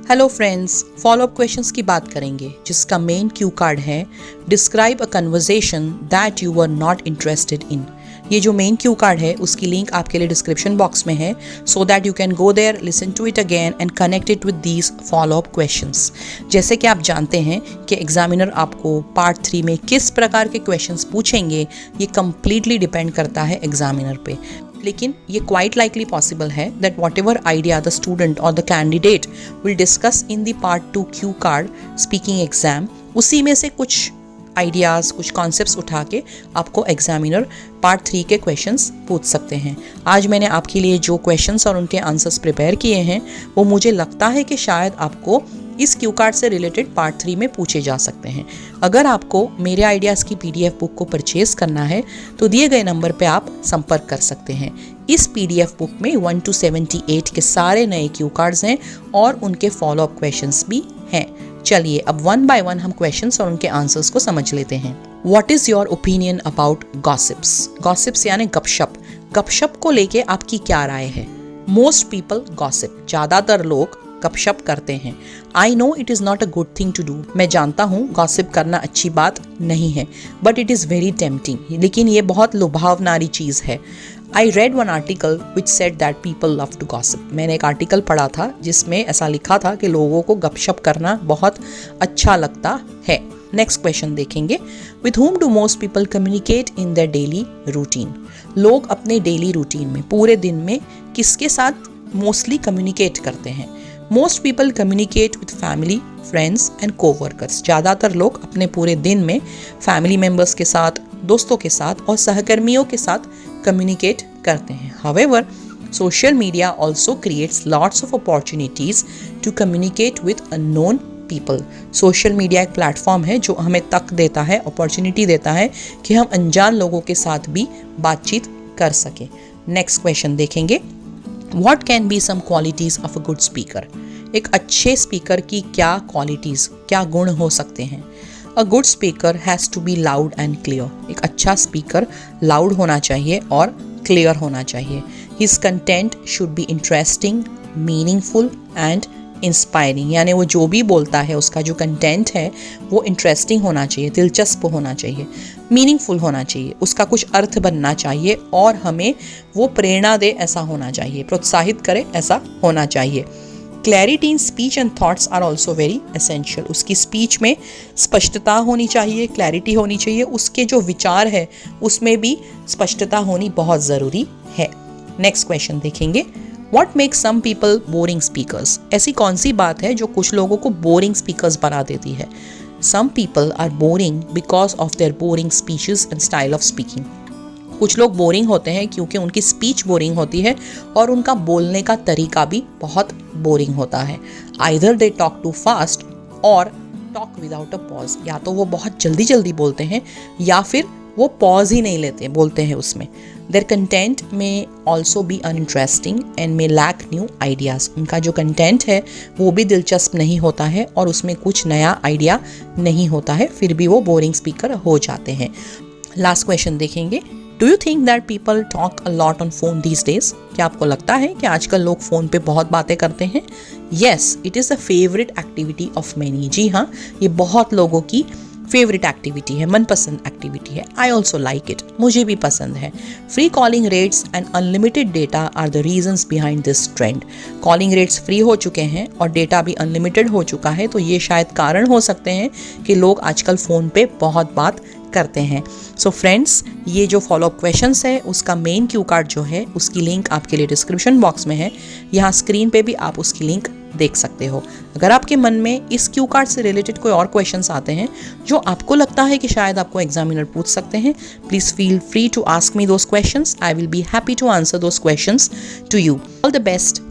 Hello friends, follow up questions की बात करेंगे जिसका मेन क्यू कार्ड है describe a conversation that you were not interested in. ये जो मेन क्यू कार्ड है उसकी लिंक आपके लिए डिस्क्रिप्शन बॉक्स में है, so that you can go there, listen to it again and connect it with these follow up questions. जैसे कि आप जानते हैं कि एग्जामिनर आपको पार्ट 3 में किस प्रकार के क्वेश्चंस पूछेंगे ये कंप्लीटली डिपेंड करता है एग्जामिनर पे, लेकिन ये क्वाइट लाइकली पॉसिबल है that whatever idea the student और the candidate will discuss in the part 2 cue card speaking exam, उसी में से कुछ आइडियाज़, कुछ कॉन्सेप्ट्स उठा के आपको एग्जामिनर पार्ट 3 के क्वेश्चंस पूछ सकते हैं। आज मैंने आपके लिए जो क्वेश्चंस और उनके आंसर्स प्रिपेयर किए हैं वो मुझे लगता है कि शायद आपको इस क्यू कार्ड से रिलेटेड पार्ट 3 में पूछे जा सकते हैं। अगर आपको मेरे आइडियाज़ की PDF बुक को परचेज करना है तो दिए गए नंबर पे आप संपर्क कर सकते हैं। इस PDF बुक में 1 to 78 के सारे नए क्यू कार्ड्स हैं और उनके फॉलोअप क्वेश्चंस भी हैं। चलिए अब वन बाय वन हम क्वेश्चंस और उनके आंसर्स को समझ लेते हैं। What is your opinion about gossips? Gossips यानी गपशप। गपशप को लेके आपकी क्या राय है? मोस्ट पीपल गॉसिप, ज़्यादातर लोग गपशप करते हैं। I know it is not a good thing to do, मैं जानता हूँ गॉसिप करना अच्छी बात नहीं है, but it is very tempting, लेकिन ये बहुत लुभावनारी चीज़ है। I read one article which said that people love to gossip. मैंने एक आर्टिकल पढ़ा था जिसमें ऐसा लिखा था कि लोगों को गपशप करना बहुत अच्छा लगता है। नेक्स्ट क्वेश्चन देखेंगे, with whom do most people communicate in their daily routine? लोग अपने डेली रूटीन में, पूरे दिन में किसके साथ मोस्टली कम्युनिकेट करते हैं? Most people communicate with family, friends and coworkers. ज़्यादातर लोग अपने पूरे दिन में फैमिली मेम्बर्स के साथ, दोस्तों के साथ और सहकर्मियों के साथ कम्युनिकेट करते हैं। However social media also creates lots of opportunities to communicate with unknown people. Social media एक प्लेटफॉर्म है जो हमें तक देता है, अपॉर्चुनिटी देता है कि हम अनजान लोगों के साथ भी बातचीत कर सकें। नेक्स्ट क्वेश्चन देखेंगे, What can be some qualities of a good speaker? एक अच्छे स्पीकर की क्या क्वालिटीज़, क्या गुण हो सकते हैं? A good speaker has to be loud and clear. एक अच्छा स्पीकर लाउड होना चाहिए और क्लियर होना चाहिए। His content should be interesting, meaningful and inspiring, यानी वो जो भी बोलता है उसका जो कंटेंट है वो इंटरेस्टिंग होना चाहिए, दिलचस्प होना चाहिए, मीनिंगफुल होना चाहिए, उसका कुछ अर्थ बनना चाहिए और हमें वो प्रेरणा दे ऐसा होना चाहिए, प्रोत्साहित करे ऐसा होना चाहिए। Clarity in speech and thoughts are also very essential. उसकी स्पीच में स्पष्टता होनी चाहिए, क्लैरिटी होनी चाहिए, उसके जो विचार है उसमें भी स्पष्टता होनी बहुत ज़रूरी है। नेक्स्ट क्वेश्चन देखेंगे, What makes some people boring speakers? ऐसी कौन सी बात है जो कुछ लोगों को बोरिंग स्पीकर्स बना देती है? Some people are boring because of their boring speeches and style of speaking. कुछ लोग बोरिंग होते हैं क्योंकि उनकी स्पीच बोरिंग होती है और उनका बोलने का तरीका भी बहुत बोरिंग होता है। Either they talk too fast or talk without a pause. या तो वो बहुत जल्दी जल्दी बोलते हैं या फिर वो पॉज ही नहीं लेते, बोलते हैं उसमें। Their content may also be uninteresting and may lack new ideas. उनका जो कंटेंट है वो भी दिलचस्प नहीं होता है और उसमें कुछ नया आइडिया नहीं होता है, फिर भी वो बोरिंग स्पीकर हो जाते हैं। लास्ट क्वेश्चन देखेंगे, do you think that people talk a lot on phone these days? क्या आपको लगता है कि आजकल लोग फ़ोन पे बहुत बातें करते हैं? Yes, it is a favourite activity of many. जी हाँ, ये बहुत लोगों की फेवरेट एक्टिविटी है, मनपसंद एक्टिविटी है। आई ऑल्सो लाइक इट, मुझे भी पसंद है। Free calling rates and unlimited data are the reasons behind this trend. Calling rates free हो चुके हैं और डेटा भी अनलिमिटेड हो चुका है, तो ये शायद कारण हो सकते हैं कि लोग आजकल फ़ोन पे बहुत बात करते हैं। सो फ्रेंड्स, ये जो फॉलोअप क्वेश्चंस है उसका मेन क्यू कार्ड जो है उसकी लिंक आपके लिए डिस्क्रिप्शन बॉक्स में है। यहाँ स्क्रीन पे भी आप उसकी लिंक देख सकते हो। अगर आपके मन में इस क्यू कार्ड से रिलेटेड कोई और क्वेश्चंस आते हैं जो आपको लगता है कि शायद आपको एग्जामिनर पूछ सकते हैं, please feel free to ask me those questions. I will be happy to answer those questions to you. All the best